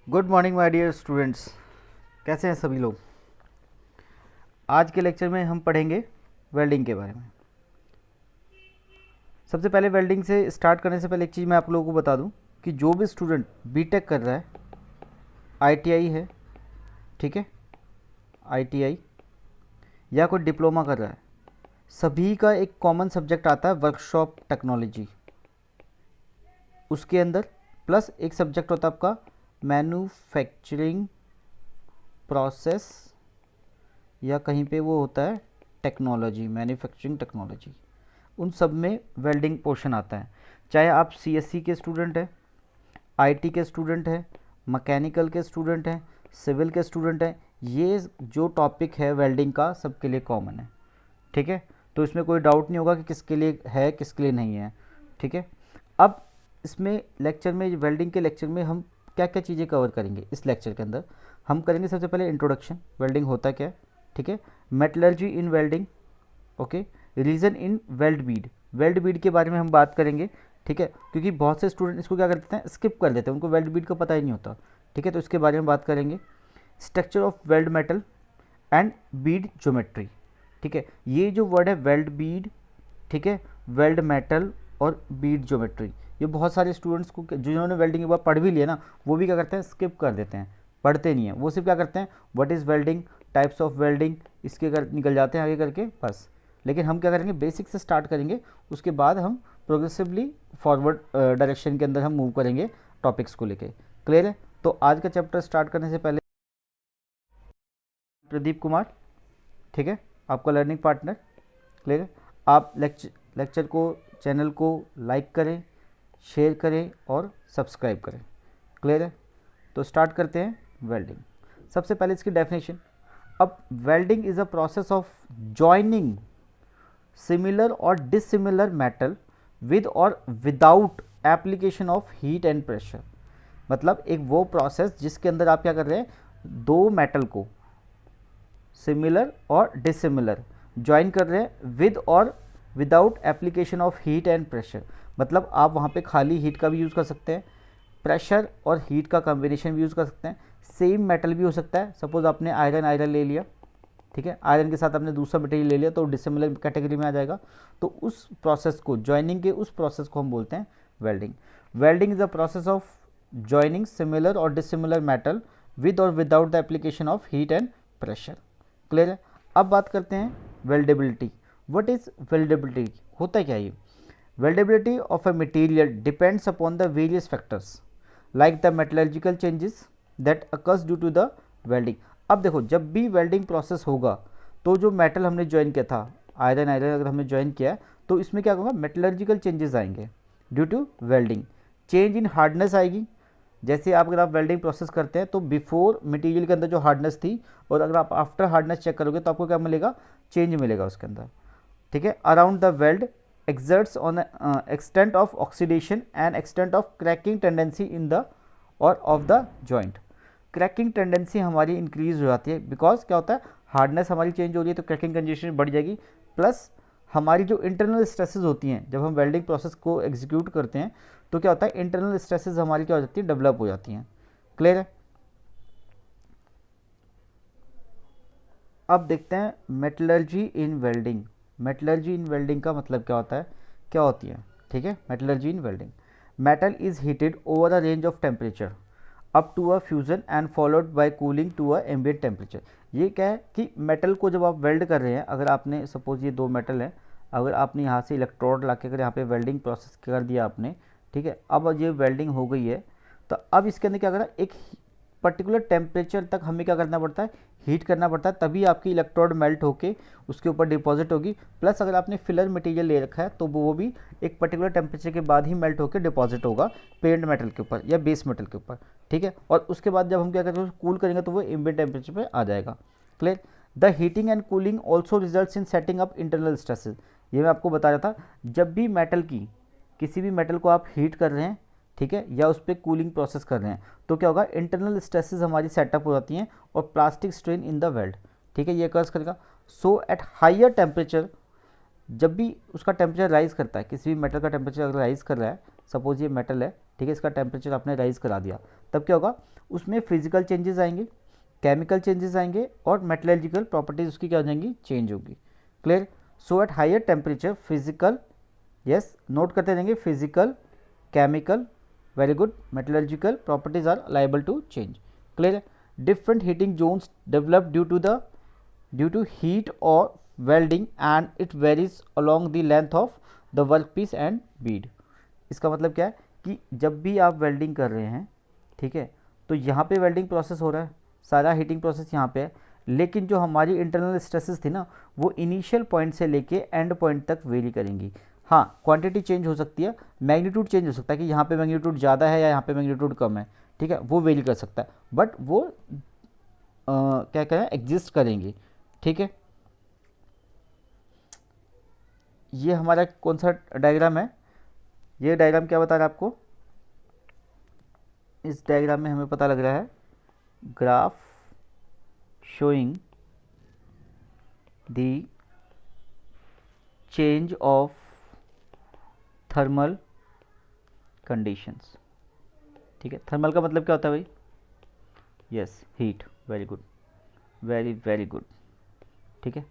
Good morning my dear students. कैसे हैं सभी लोग। आज के लेक्चर में हम पढ़ेंगे वेल्डिंग के बारे में। सबसे पहले वेल्डिंग से स्टार्ट करने से पहले एक चीज़ मैं आप लोगों को बता दूं कि जो भी स्टूडेंट बीटेक कर रहा है, आईटीआई है, ठीक है, आईटीआई या कोई डिप्लोमा कर रहा है, सभी का एक कॉमन सब्जेक्ट आता है वर्कशॉप टेक्नोलॉजी। उसके अंदर प्लस एक सब्जेक्ट होता है आपका मैन्युफैक्चरिंग प्रोसेस, या कहीं पे वो होता है टेक्नोलॉजी, मैन्युफैक्चरिंग टेक्नोलॉजी। उन सब में वेल्डिंग पोर्शन आता है। चाहे आप सीएससी के स्टूडेंट हैं, आईटी के स्टूडेंट हैं, मैकेनिकल के स्टूडेंट हैं, सिविल के स्टूडेंट हैं, ये जो टॉपिक है वेल्डिंग का सबके लिए कॉमन है, ठीक है। तो इसमें कोई डाउट नहीं होगा कि किसके लिए है किसके लिए नहीं है, ठीक है। अब इसमें लेक्चर में, वेल्डिंग के लेक्चर में हम क्या क्या चीज़ें कवर करेंगे इस लेक्चर के अंदर। हम करेंगे सबसे पहले इंट्रोडक्शन, वेल्डिंग होता क्या है, ठीक है। Metallurgy in welding, okay. Reason in weld Beed, weld Beed के बारे में हम बात करेंगे, ठीक है, क्योंकि बहुत से स्टूडेंट इसको क्या कर देते हैं, स्किप कर देते हैं, उनको वेल्ड बीड का पता ही नहीं होता, ठीक है। तो इसके बारे में बात करेंगे। Structure of weld metal and Beed geometry, ठीक है। ये जो वर्ड है वेल्ड बीड, ठीक है, वेल्ड मेटल और बीड ज्योमेट्री, ये बहुत सारे स्टूडेंट्स को जिन्होंने वेल्डिंग के बाद पढ़ भी लिया ना, वो भी क्या करते हैं, स्किप कर देते हैं, पढ़ते नहीं हैं। वो सिर्फ क्या करते हैं, what is welding, types of welding, इसके निकल जाते हैं आगे करके बस। लेकिन हम क्या करेंगे, बेसिक से स्टार्ट करेंगे, उसके बाद हम प्रोग्रेसिवली फॉरवर्ड डायरेक्शन के अंदर हम मूव करेंगे टॉपिक्स को लेके। क्लियर है। तो आज का चैप्टर स्टार्ट करने से पहले प्रदीप कुमार, ठीक है, आपका लर्निंग पार्टनर। क्लियर है। आप लेक्चर को, चैनल को लाइक करें, शेयर करें और सब्सक्राइब करें। क्लियर है। तो स्टार्ट करते हैं वेल्डिंग। सबसे पहले इसकी डेफिनेशन। अब welding is a process of joining similar और डिसिमिलर मेटल विद और without application of heat and pressure. मतलब एक वो प्रोसेस जिसके अंदर आप क्या कर रहे हैं, दो मेटल को सिमिलर और डिसिमिलर ज्वाइन कर रहे हैं विद और without application of heat and pressure. मतलब आप वहाँ पे खाली हीट का भी यूज़ कर सकते हैं, प्रेशर और हीट का कॉम्बिनेशन भी यूज़ कर सकते हैं। सेम मेटल भी हो सकता है, सपोज आपने आयरन ले लिया, ठीक है, आयरन के साथ आपने दूसरा मटेरियल ले लिया तो डिसिमिलर कैटेगरी में आ जाएगा। तो उस प्रोसेस को, ज्वाइनिंग के उस प्रोसेस को हम बोलते हैं welding. Welding is a process of joining similar और डिसिमिलर मेटल विद और without the application of heat and pressure. Clear है। अब बात करते हैं वेल्डेबिलिटी। व्हाट इज वेल्डेबिलिटी, होता क्या ये। Weldability of a material depends upon the various factors like the metallurgical changes that occurs due to the welding. अब देखो, जब भी वेल्डिंग प्रोसेस होगा तो जो मेटल हमने ज्वाइन किया था, आयरन अगर हमने ज्वाइन किया है, तो इसमें क्या होगा, मेटलर्जिकल चेंजेस आएंगे due to welding. Change in hardness आएगी। जैसे आप अगर आप वेल्डिंग प्रोसेस करते हैं तो बिफोर मटेरियल के अंदर जो हार्डनेस थी, और अगर आप आफ्टर हार्डनेस चेक करोगे तो आपको क्या मिलेगा, चेंज मिलेगा उसके अंदर, ठीक है। Around the weld exerts on extent of oxidation and extent of cracking tendency in the और of the joint। Cracking tendency हमारी इंक्रीज हो जाती है, बिकॉज क्या होता है, हार्डनेस हमारी चेंज हो रही है तो क्रैकिंग कंडीशन बढ़ जाएगी। प्लस हमारी जो इंटरनल स्ट्रेसेस होती हैं, जब हम वेल्डिंग प्रोसेस को एग्जीक्यूट करते हैं तो क्या होता है, इंटरनल स्ट्रेसेस हमारी क्या हो जाती है, डेवलप हो जाती हैं। क्लियर है। अब देखते हैं metallurgy in welding. Metallurgy in welding का मतलब क्या होता है, क्या होती है, ठीक है। Metallurgy in welding, metal is heated over a range of temperature up to a fusion and followed by cooling to a ambient temperature. ये क्या है कि मेटल को जब आप वेल्ड कर रहे हैं, अगर आपने सपोज ये दो मेटल हैं, अगर आपने यहाँ से इलेक्ट्रोड ला के अगर यहाँ पे वेल्डिंग प्रोसेस कर दिया आपने, ठीक है, अब ये वेल्डिंग हो गई है, तो अब इसके अंदर क्या करना, एक पर्टिकुलर टेम्परेचर तक हमें क्या करना पड़ता है, हीट करना पड़ता है, तभी आपकी इलेक्ट्रोड मेल्ट होके उसके ऊपर डिपॉजिट होगी। प्लस अगर आपने फिलर मटेरियल ले रखा है तो वो भी एक पर्टिकुलर टेम्परेचर के बाद ही मेल्ट होकर डिपॉजिट होगा पेरेंट मेटल के ऊपर या बेस मेटल के ऊपर, ठीक है। और उसके बाद जब हम क्या करते हैं, कूल करेंगे तो वो एम्बिएंट टेम्परेचर पे आ जाएगा। Clear. The heating and cooling also results in setting up internal stresses. ये मैं आपको बता रहा था, जब भी मेटल की, किसी भी मेटल को आप हीट कर रहे हैं, ठीक है, या उस पर कूलिंग प्रोसेस कर रहे हैं, तो क्या होगा, इंटरनल स्ट्रेसेस हमारी सेटअप हो जाती हैं और plastic strain in the weld, ठीक है, ये कर्स करेगा। सो एट हायर टेम्परेचर, जब भी उसका टेम्परेचर राइज करता है, किसी भी मेटल का टेम्परेचर अगर राइज कर रहा है, सपोज ये मेटल है, ठीक है, इसका टेम्परेचर आपने राइज करा दिया, तब क्या होगा, उसमें फिजिकल चेंजेस आएंगे, केमिकल चेंजेस आएंगे और मेटलर्जिकल प्रॉपर्टीज उसकी क्या हो जाएंगी, चेंज होगी। Clear. So at higher temperature physical, yes note करते रहेंगे, physical, chemical, very good, metallurgical properties are liable to change. Clear. Different heating zones develop due to heat और welding and it varies along the length of the work piece and bead. इसका मतलब क्या है कि जब भी आप welding कर रहे हैं, ठीक है, तो यहाँ पे वेल्डिंग प्रोसेस हो रहा है, सारा हीटिंग प्रोसेस यहाँ पे है, लेकिन जो हमारी इंटरनल स्ट्रेसेस थी ना, वो इनिशियल पॉइंट से लेके एंड पॉइंट तक वेरी करेंगी। हाँ, क्वांटिटी चेंज हो सकती है, मैग्नीट्यूड चेंज हो सकता है कि यहाँ पे मैग्नीट्यूड ज़्यादा है या यहाँ पे मैग्नीट्यूड कम है, ठीक है, वो वेरी कर सकता है, बट वो क्या कहें, एग्जिस्ट करेंगी। ठीक है, ये हमारा कौन सा डायग्राम है, ये डायग्राम क्या बता रहा है आपको, इस डायग्राम में हमें पता लग रहा है graph showing the change of thermal conditions. ठीक है, थर्मल का मतलब क्या होता है भाई, yes heat, very good, very very good. ठीक है,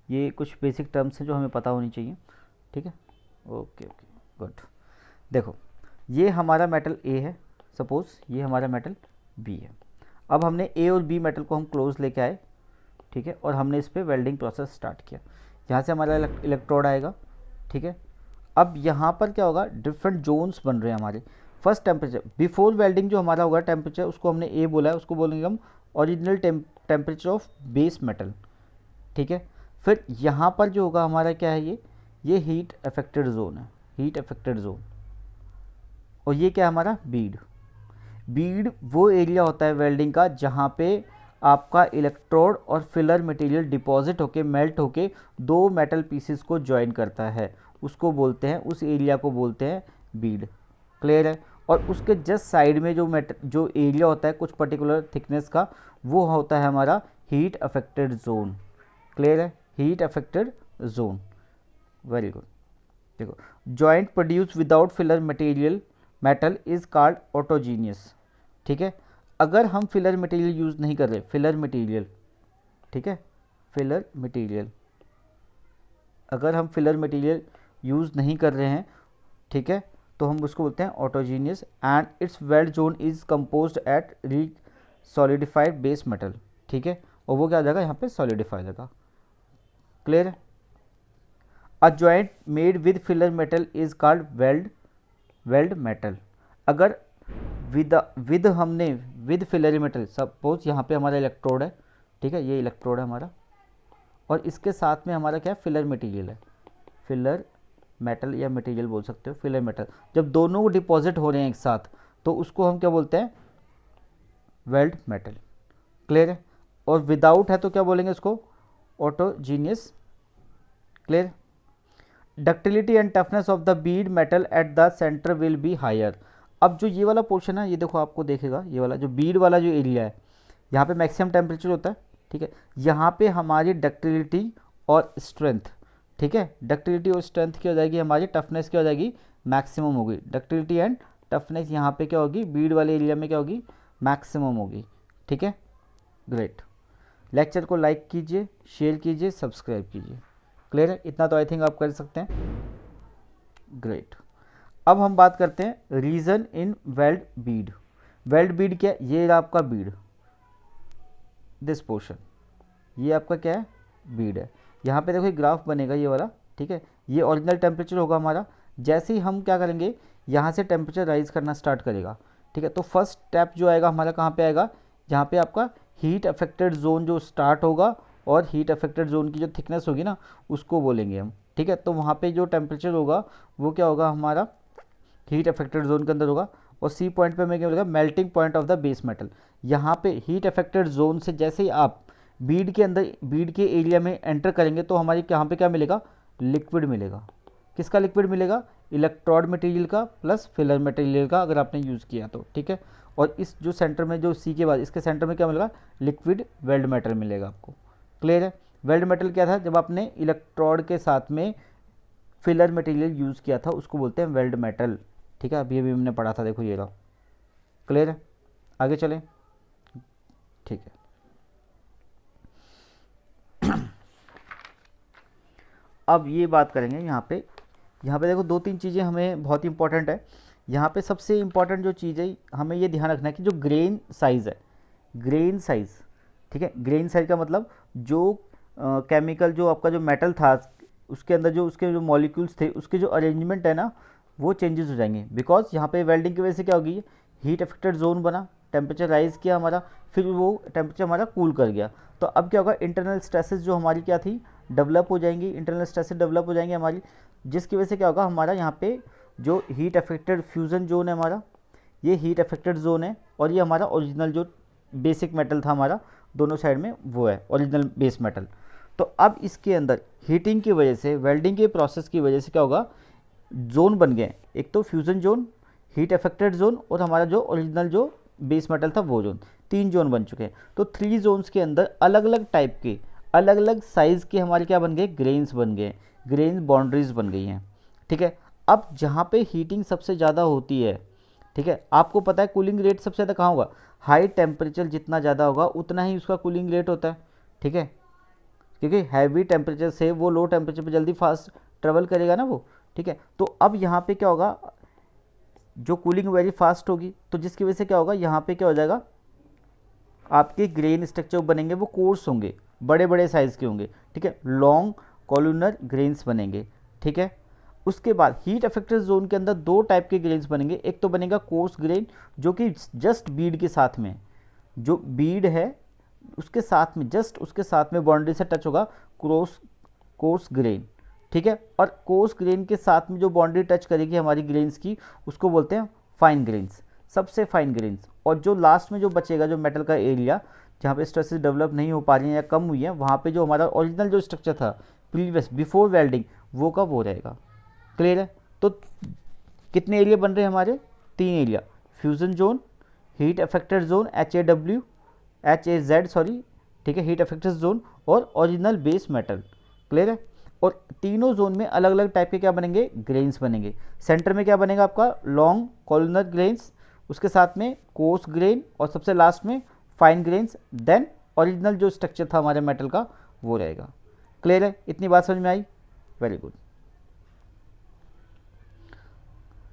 ये कुछ बेसिक टर्म्स हैं जो हमें पता होनी चाहिए। ठीक है, ओके ओके गुड। देखो ये हमारा मेटल ए है, सपोज ये हमारा मेटल बी है। अब हमने ए और बी मेटल को हम क्लोज लेके आए, ठीक है, और हमने इस पर वेल्डिंग प्रोसेस स्टार्ट किया। यहाँ से हमारा इलेक्ट्रोड आएगा, ठीक है। अब यहाँ पर क्या होगा, डिफरेंट जोन्स बन रहे हैं हमारे। फर्स्ट टेम्परेचर बिफोर वेल्डिंग जो हमारा होगा टेम्परेचर, उसको हमने ए बोला है, उसको बोलेंगे हम original temperature of base metal. ठीक है, फिर यहाँ पर जो होगा हमारा क्या है, ये हीट अफेक्टेड जोन है, हीट अफेक्टेड जोन। और ये क्या है हमारा बीड। बीड वो एरिया होता है वेल्डिंग का जहाँ पे आपका इलेक्ट्रोड और फिलर मटेरियल डिपॉजिट होके मेल्ट होके दो मेटल पीसेस को ज्वाइन करता है, उसको बोलते हैं, उस एरिया को बोलते हैं बीड। क्लियर है। और उसके जस्ट साइड में जो एरिया होता है कुछ पर्टिकुलर थिकनेस का, वो होता है हमारा हीट अफेक्टेड जोन। क्लियर है, heat affected zone, very good. देखो, joint produce without filler material metal is called autogenous. ठीक है, अगर हम फिलर मटेरियल यूज़ नहीं कर रहे, फिलर मटेरियल, ठीक है, फिलर मटेरियल, अगर हम फिलर मटेरियल यूज़ नहीं कर रहे हैं, ठीक है, तो हम उसको बोलते हैं autogenous and its weld zone is composed at resolidified base metal. ठीक है, और वो क्या आ जाएगा यहाँ पे, सॉलिडिफाई जाएगा। क्लियर है। A joint made with filler metal is called weld metal. अगर विद हमने विद फिलर मेटल, सपोज यहाँ पे हमारा इलेक्ट्रोड है, ठीक है, ये इलेक्ट्रोड है हमारा, और इसके साथ में हमारा क्या है, फिलर मटेरियल है, फिलर मेटल या मटेरियल बोल सकते हो, फिलर मेटल। जब दोनों डिपॉजिट हो रहे हैं एक साथ, तो उसको हम क्या बोलते हैं, वेल्ड मेटल। क्लियर है। और विदाउट है तो क्या बोलेंगे उसको, autogenous. Clear. Ductility and toughness of the bead metal at the centre will be higher. अब जो ये वाला पोर्शन है, ये देखो आपको देखेगा, ये वाला जो बीड वाला जो एरिया है, यहाँ पे मैक्सिमम टेम्परेचर होता है। ठीक है, यहाँ पे हमारी डक्टिलिटी और स्ट्रेंथ, ठीक है, डक्टिलिटी और स्ट्रेंथ क्या हो जाएगी, हमारी टफनेस क्या हो जाएगी, मैक्सिमम होगी। डक्टिलिटी एंड टफनेस यहाँ पे क्या होगी, बीड वाले एरिया में क्या होगी, मैक्सिमम होगी। ठीक है, ग्रेट। लेक्चर को लाइक कीजिए, शेयर कीजिए, सब्सक्राइब कीजिए। क्लियर है, इतना तो आई थिंक आप कर सकते हैं। ग्रेट। अब हम बात करते हैं रीजन इन वेल्ड बीड। वेल्ड बीड क्या है, ये आपका बीड, दिस पोर्शन, ये आपका क्या है, बीड है। यहाँ पे देखो एक ग्राफ बनेगा ये वाला, ठीक है, ये ओरिजिनल टेम्परेचर होगा हमारा। जैसे ही हम क्या करेंगे, यहाँ से टेम्परेचर राइज करना स्टार्ट करेगा, ठीक है, तो फर्स्ट स्टेप जो आएगा हमारा कहाँ पे आएगा, यहाँ पे आपका हीट अफेक्टेड जोन जो स्टार्ट होगा, और हीट अफेक्टेड जोन की जो थिकनेस होगी ना, उसको बोलेंगे हम। ठीक है, तो वहाँ पे जो टेम्परेचर होगा वो क्या होगा, हमारा हीट अफेक्टेड जोन के अंदर होगा। और सी पॉइंट पे मैं क्या बोलेगा, melting point of the base metal. यहाँ पे हीट अफेक्टेड जोन से जैसे ही आप बीड के अंदर, बीड के एरिया में एंटर करेंगे, तो हमारी यहाँ पे क्या मिलेगा, लिक्विड मिलेगा। किसका लिक्विड मिलेगा, इलेक्ट्रोड मटेरियल का प्लस फिलर मटेरियल का, अगर आपने यूज़ किया तो। ठीक है, और इस जो सेंटर में, जो सी के बाद इसके सेंटर में क्या मिलेगा, लिक्विड वेल्ड मेटल मिलेगा आपको। क्लियर है। वेल्ड मेटल क्या था, जब आपने इलेक्ट्रोड के साथ में फिलर मटेरियल यूज़ किया था, उसको बोलते हैं वेल्ड मेटल। ठीक है, अभी हमने पढ़ा था, देखो ये रहा। क्लियर है, आगे चलें, ठीक है। अब ये बात करेंगे यहाँ पे देखो 2-3 चीज़ें हमें बहुत इंपॉर्टेंट है। यहाँ पे सबसे इम्पॉर्टेंट जो चीज़ है हमें ये ध्यान रखना है कि जो ग्रेन साइज़ है, ग्रेन साइज़, ठीक है, ग्रेन साइज़ का मतलब जो केमिकल जो आपका जो मेटल था उसके अंदर जो उसके जो मॉलिक्यूल्स थे उसके जो अरेंजमेंट है ना वो चेंजेस हो जाएंगे। बिकॉज यहाँ पे वेल्डिंग की वजह से क्या होगी, हीट अफेक्टेड जोन बना, टेम्परेचर राइज किया हमारा, फिर वो टेम्परेचर हमारा कूल कर गया। तो अब क्या होगा, इंटरनल स्ट्रेसेस जो हमारी क्या थी डेवलप हो जाएंगी, इंटरनल स्ट्रेसेस डेवलप हो जाएंगी हमारी, जिसकी वजह से क्या होगा हमारा यहाँ पे जो हीट अफेक्टेड फ्यूज़न जोन है हमारा, ये हीट अफेक्टेड जोन है और ये हमारा ओरिजिनल जो बेसिक मेटल था हमारा दोनों साइड में वो है ओरिजिनल बेस मेटल। तो अब इसके अंदर हीटिंग की वजह से, वेल्डिंग के प्रोसेस की वजह से क्या होगा, जोन बन गए, एक तो fusion zone, heat affected zone और हमारा जो ओरिजिनल जो बेस मेटल था वो जोन, 3 जोन बन चुके हैं। तो 3 जोन्स के अंदर अलग अलग टाइप के, अलग अलग साइज़ के हमारे क्या बन गए, ग्रेन्स बन गए, ग्रेन बाउंड्रीज बन गई हैं, ठीक है। अब जहाँ पे हीटिंग सबसे ज़्यादा होती है, ठीक है, आपको पता है कूलिंग रेट सबसे ज़्यादा कहाँ होगा, हाई टेम्परेचर जितना ज़्यादा होगा उतना ही उसका कूलिंग रेट होता है, ठीक है, क्योंकि हैवी टेम्परेचर से वो लो टेम्परेचर पे जल्दी फास्ट ट्रेवल करेगा ना वो, ठीक है। तो अब यहाँ पे क्या होगा, जो कूलिंग वेरी फास्ट होगी तो जिसकी वजह से क्या होगा, यहाँ पे क्या हो जाएगा, आपके ग्रेन स्ट्रक्चर बनेंगे वो कोर्स होंगे, बड़े बड़े साइज़ के होंगे, ठीक है, लॉन्ग कॉलुनर ग्रेन्स बनेंगे, ठीक है। उसके बाद हीट अफेक्टेड जोन के अंदर 2 टाइप के ग्रेन्स बनेंगे, एक तो बनेगा कोर्स ग्रेन जो कि जस्ट बीड के साथ में, जो बीड है उसके साथ में, जस्ट उसके साथ में बाउंड्री से टच होगा कोर्स ग्रेन, ठीक है। और कोर्स ग्रेन के साथ में जो बाउंड्री टच करेगी हमारी ग्रेन्स की उसको बोलते हैं फाइन ग्रेन्स, सबसे फाइन ग्रेन्स। और जो लास्ट में जो बचेगा जो मेटल का एरिया जहाँ पे स्ट्रेसेस डेवलप नहीं हो पा रही हैं या कम हुई है, वहाँ पे जो हमारा ओरिजिनल जो स्ट्रक्चर था प्रीवियस बिफोर वेल्डिंग वो का वो रहेगा। क्लियर है। तो कितने एरिया बन रहे हैं हमारे, 3 area, fusion zone, heat affected zone HAZ sorry, ठीक है, हीट अफेक्टेड जोन और ओरिजिनल बेस मेटल। क्लियर है। और तीनों जोन में अलग अलग टाइप के क्या बनेंगे, ग्रेन्स बनेंगे। सेंटर में क्या बनेगा आपका, लॉन्ग कॉलुनर ग्रेन्स, उसके साथ में कोर्स ग्रेन और सबसे लास्ट में फाइन ग्रेन्स, देन ओरिजिनल जो स्ट्रक्चर था हमारे मेटल का वो रहेगा। क्लियर है, इतनी बात समझ में आई, very good.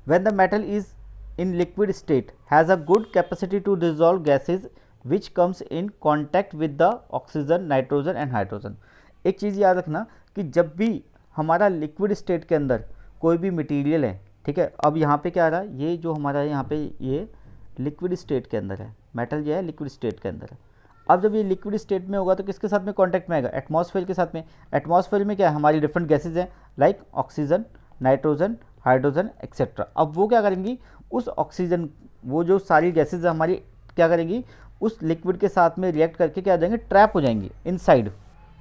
When the metal is in liquid state has a good capacity to dissolve gases which comes in contact with the oxygen, nitrogen and hydrogen। एक चीज़ याद रखना कि जब भी हमारा लिक्विड स्टेट के अंदर कोई भी मटेरियल है, ठीक है, अब यहाँ पे क्या आ रहा है, ये जो हमारा यहाँ पे ये लिक्विड स्टेट के अंदर है, मेटल जो है लिक्विड स्टेट के अंदर है। अब जब ये लिक्विड स्टेट में होगा तो किसके साथ में कॉन्टैक्ट में आएगा, एटमॉस्फेयर के साथ में। एटमॉस्फेयर में क्या है, हमारी डिफरेंट गैसेज हैं like oxygen, nitrogen, hydrogen etcetera. अब वो क्या करेंगी, उस ऑक्सीजन, वो जो सारी गैसेज हमारी क्या करेंगी, उस लिक्विड के साथ में रिएक्ट करके क्या हो जाएंगे, ट्रैप हो जाएंगी इनसाइड,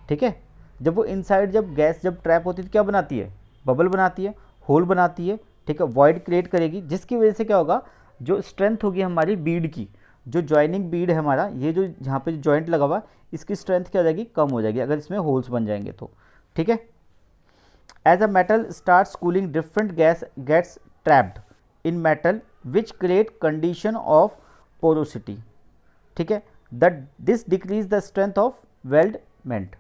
ठीक है। जब वो इनसाइड जब गैस जब ट्रैप होती है तो क्या बनाती है, बबल बनाती है, होल बनाती है, ठीक है, वॉइड क्रिएट करेगी, जिसकी वजह से क्या होगा, जो स्ट्रेंथ होगी हमारी बीड की, जो ज्वाइनिंग बीड है हमारा, ये जो जहाँ पे जॉइंट लगा हुआ इसकी स्ट्रेंथ क्या हो जाएगी, कम हो जाएगी अगर इसमें होल्स बन जाएंगे तो, ठीक है। As a metal starts cooling, different gas gets trapped in metal which create condition of porosity, ठीक है। that this decrease the strength of weldment,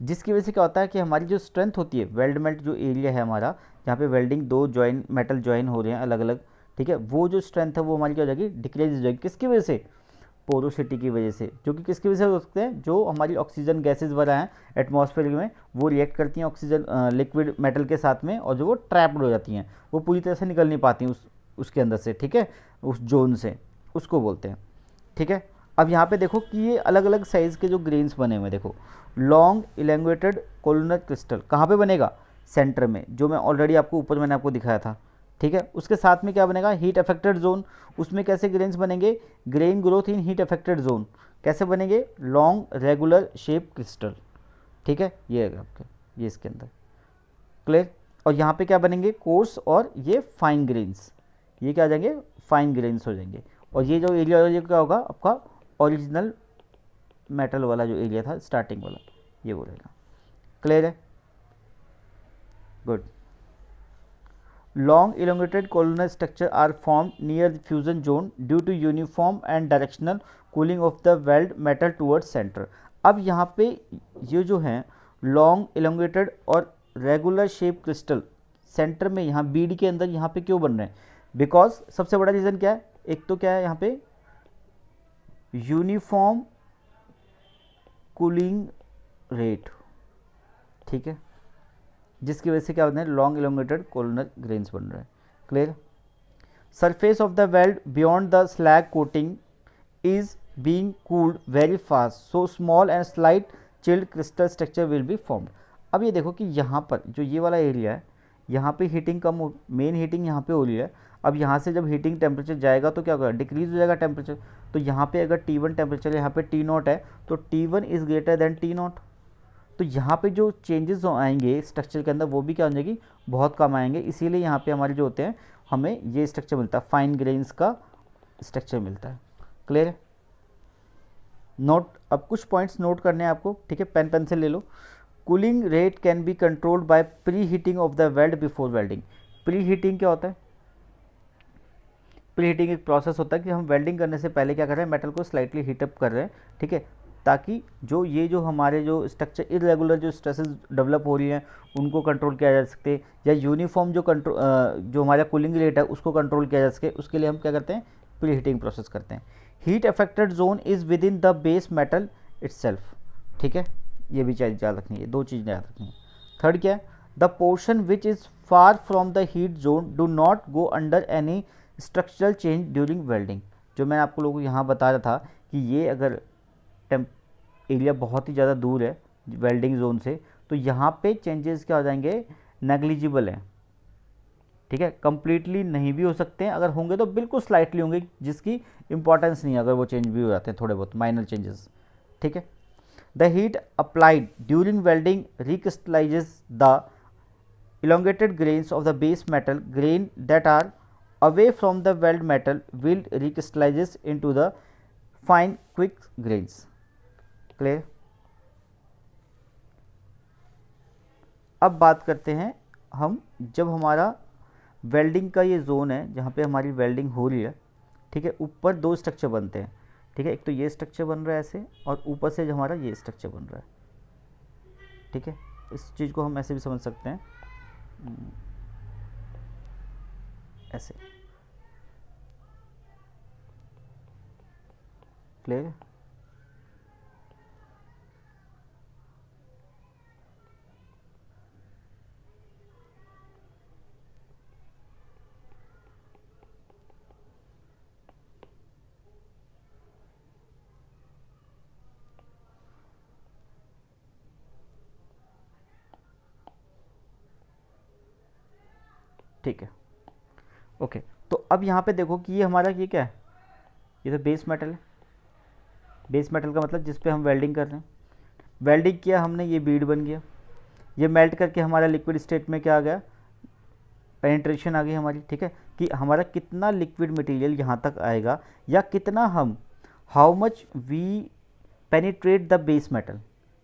जिसकी वजह से क्या होता है कि हमारी जो स्ट्रेंथ होती है, वेल्डमेंट जो एरिया है हमारा जहाँ पे वेल्डिंग 2 जॉइन मेटल जॉइन हो रहे हैं अलग अलग, ठीक है, वो जो स्ट्रेंथ है वो हमारी क्या हो जाएगी, डिक्रीज हो जाएगी। किसकी वजह से, पोरोसिटी की वजह से, जो कि किसकी वजह से हो सकते हैं, जो हमारी ऑक्सीजन गैसेज वगैरह हैं एटमॉस्फेयर में वो रिएक्ट करती हैं ऑक्सीजन लिक्विड मेटल के साथ में, और जो वो ट्रैप्ड हो जाती हैं, वो पूरी तरह से निकल नहीं पाती उसके अंदर से, ठीक है, उस जोन से, उसको बोलते हैं, ठीक है। अब यहाँ पे देखो कि ये अलग अलग साइज़ के जो ग्रेन्स बने हुए हैं, देखो लॉन्ग इलेंगुएटेड कोलुनर क्रिस्टल कहाँ पे बनेगा, सेंटर में, जो मैं ऑलरेडी आपको ऊपर मैंने आपको दिखाया था, ठीक है। उसके साथ में क्या बनेगा, हीट अफेक्टेड जोन, उसमें कैसे ग्रेन्स बनेंगे, grain growth in heat affected zone, कैसे बनेंगे, लॉन्ग रेगुलर शेप क्रिस्टल, ठीक है, ये है आपके, ये इसके अंदर। क्लियर। और यहाँ पे क्या बनेंगे, कोर्स और ये फाइन ग्रेन्स, ये क्या आ जाएंगे, फाइन ग्रेन्स हो जाएंगे। और ये जो एरिया ये क्या होगा आपका, ओरिजिनल मेटल वाला जो एरिया था स्टार्टिंग वाला, ये वो रहेगा। क्लियर है, good. long elongated columnar structure are formed near the fusion zone due to uniform and directional cooling of the weld metal towards center। अब यहाँ पे ये जो हैं लॉन्ग इलोंगेटेड और रेगुलर शेप क्रिस्टल सेंटर में यहाँ बीड के अंदर यहाँ पे क्यों बन रहे हैं? बिकॉज सबसे बड़ा रीज़न क्या है, एक तो क्या है यहाँ पे यूनिफॉर्म कूलिंग रेट, ठीक है, जिसकी वजह से क्या होता है लॉन्ग इलोंगेटेड कोलनर ग्रेन्स बन रहे हैं। Clear? Surface of the weld beyond the slag coating is being cooled very fast, so small and slight chilled crystal structure will be formed. अब ये देखो कि यहाँ पर जो ये वाला एरिया है यहाँ पे हीटिंग कम हो, मेन हीटिंग यहाँ पे हो रही है। अब यहाँ से जब हीटिंग टेम्परेचर जाएगा तो क्या होगा, डिक्रीज हो जाएगा टेम्परेचर। तो यहाँ पे अगर T1 टेम्परेचर यहाँ पे T0 है तो T1 is greater than T0। तो यहाँ पे जो चेंजेस आएंगे स्ट्रक्चर के अंदर वो भी क्या हो जाएगी, बहुत कम आएंगे। इसीलिए यहाँ पे हमारे जो होते हैं हमें ये स्ट्रक्चर मिलता है, फाइन ग्रेन्स का स्ट्रक्चर मिलता है। क्लियर है? नोट, अब कुछ पॉइंट्स नोट करने हैं आपको, ठीक है, पेन पेंसिल ले लो। Cooling rate can be controlled by pre heating of the weld before welding. Pre heating क्या होता है? प्री हीटिंग एक प्रोसेस होता है कि हम वेल्डिंग करने से पहले क्या कर रहे हैं, मेटल को स्लाइटली हीटअप कर रहे हैं, ठीक है, ताकि जो ये जो हमारे जो स्ट्रक्चर इरेगुलर जो स्ट्रेसेस डेवलप हो रही हैं उनको कंट्रोल किया जा सके, या यूनिफॉर्म जो जो हमारा कूलिंग रेट है उसको कंट्रोल किया जा सके। उसके लिए हम क्या करते हैं, प्री हीटिंग प्रोसेस करते हैं। Heat affected zone is with in the base metal itself, ठीक है, ये भी चीज़ याद रखनी है, दो चीज़ें याद रखनी है। थर्ड क्या है, the portion which is far from the heat zone do not go under any structural change during welding. जो मैं आपको लोगों को यहाँ बता रहा था कि ये अगर एरिया बहुत ही ज़्यादा दूर है वेल्डिंग जोन से तो यहाँ पे चेंजेस क्या हो जाएंगे, नेग्लिजिबल हैं, ठीक है, कंप्लीटली नहीं भी हो सकते हैं, अगर होंगे तो बिल्कुल स्लाइटली होंगे जिसकी इंपॉर्टेंस नहीं है, अगर वो चेंज भी हो जाते हैं थोड़े बहुत माइनर चेंजेस, ठीक है। The heat applied during welding recrystallizes the elongated grains of the base metal, grain that are away from the weld metal will recrystallizes into the fine quick grains। Clear? अब बात करते हैं हम, जब हमारा welding का ये जोन है जहाँ पे हमारी वेल्डिंग हो रही है, ठीक है, ऊपर दो स्ट्रक्चर बनते हैं, ठीक है, एक तो ये स्ट्रक्चर बन रहा है ऐसे और ऊपर से जो हमारा ये स्ट्रक्चर बन रहा है, ठीक है, इस चीज़ को हम ऐसे भी समझ सकते हैं, ऐसे। क्लियर? ठीक है, ओके। तो अब यहाँ पे देखो कि ये हमारा ये क्या है, ये तो बेस मेटल है। बेस मेटल का मतलब जिस पे हम वेल्डिंग कर रहे हैं, वेल्डिंग किया हमने, ये बीड बन गया, ये मेल्ट करके हमारा लिक्विड स्टेट में क्या आ गया, पेनिट्रेशन आ गई हमारी, ठीक है, कि हमारा कितना लिक्विड मटेरियल यहाँ तक आएगा या कितना हम, how much we penetrate the base metal,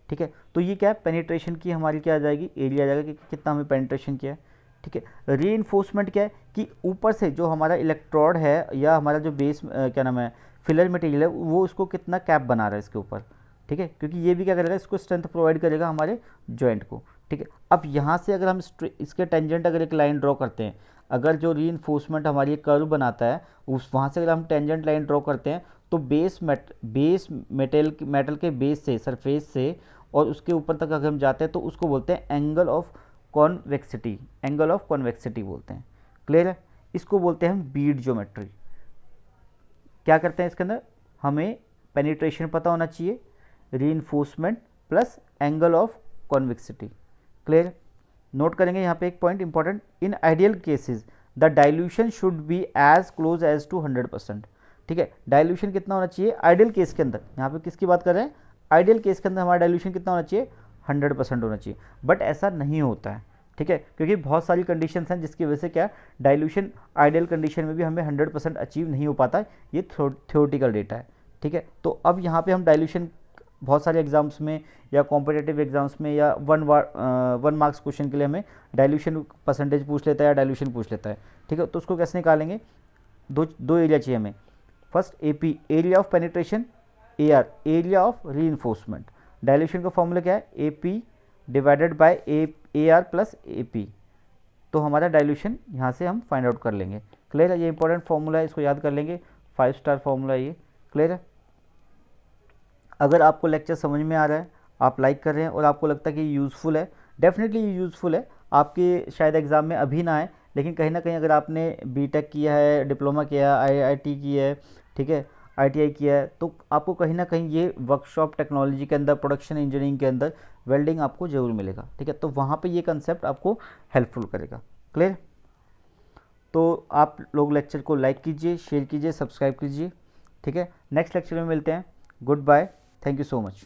ठीक है। तो ये क्या है, पेनिट्रेशन की हमारी क्या आ जाएगी, एरिया आ जाएगा कि कितना हमें पेनिट्रेशन किया है, ठीक है। रीइंफोर्समेंट क्या है कि ऊपर से जो हमारा इलेक्ट्रोड है या हमारा जो बेस क्या नाम है फिलर मटेरियल है वो उसको कितना कैप बना रहा है इसके ऊपर, ठीक है, क्योंकि ये भी क्या करेगा, इसको स्ट्रेंथ प्रोवाइड करेगा हमारे जॉइंट को, ठीक है। अब यहाँ से अगर हम इसके टेंजेंट अगर एक लाइन ड्रॉ करते हैं, अगर जो रीइंफोर्समेंट हमारी एक कर्व बनाता है उस वहाँ से अगर हम टेंजेंट लाइन ड्रॉ करते हैं तो बेस मेटल के बेस से, सरफेस से और उसके ऊपर तक अगर हम जाते हैं तो उसको बोलते हैं angle of convexity, angle of convexity बोलते हैं। क्लियर है? इसको बोलते हैं हम बीड ज्योमेट्री। क्या करते हैं इसके अंदर, हमें पेनिट्रेशन पता होना चाहिए, reinforcement plus angle of convexity. Clear? Note करेंगे यहाँ पे एक point important, in ideal cases the dilution should be as close as to 100%, ठीक है। डाइल्यूशन कितना होना चाहिए आइडियल केस के अंदर, यहाँ पे किसकी बात कर रहे हैं, आइडियल केस के अंदर हमारा डाइल्यूशन कितना होना चाहिए, 100% होना चाहिए, बट ऐसा नहीं होता है, ठीक है, क्योंकि बहुत सारी कंडीशंस हैं जिसकी वजह से क्या डाइल्यूशन आइडियल कंडीशन में भी हमें 100% अचीव नहीं हो पाता, ये थ्योरेटिकल डेटा है, ठीक है। तो अब यहाँ पे हम डाइल्यूशन बहुत सारे एग्ज़ाम्स में या कॉम्पिटेटिव एग्ज़ाम्स में या 1 मार्क्स क्वेश्चन के लिए हमें डाइल्यूशन परसेंटेज पूछ लेता है या डाइल्यूशन पूछ लेता है, ठीक है। तो उसको कैसे निकालेंगे, दो एरिया चाहिए हमें। First AP, area of penetration, AR, area of reinforcement. Dilution का फॉर्मूला क्या है, AP divided by AR plus AP। तो हमारा डाइल्यूशन यहाँ से हम फाइंड आउट कर लेंगे। क्लियर है, ये इंपॉर्टेंट फॉर्मूला है, इसको याद कर लेंगे, 5 स्टार फॉर्मूला ये। क्लियर है। अगर आपको लेक्चर समझ में आ रहा है, आप लाइक कर रहे हैं और आपको लगता है कि यूज़फुल है, डेफिनेटली ये यूज़फुल है। आपके शायद एग्ज़ाम में अभी ना आए, लेकिन कहीं ना कहीं अगर आपने बीटेक किया है, डिप्लोमा किया है, IIT किया है, ठीक है, ITI किया है, तो आपको कहीं ना कहीं ये वर्कशॉप टेक्नोलॉजी के अंदर, प्रोडक्शन इंजीनियरिंग के अंदर वेल्डिंग आपको ज़रूर मिलेगा, ठीक है। तो वहाँ पे ये कंसेप्ट आपको हेल्पफुल करेगा। क्लियर। तो आप लोग लेक्चर को लाइक कीजिए, शेयर कीजिए, सब्सक्राइब कीजिए, ठीक है। नेक्स्ट लेक्चर में मिलते हैं। Good bye, thank you so much.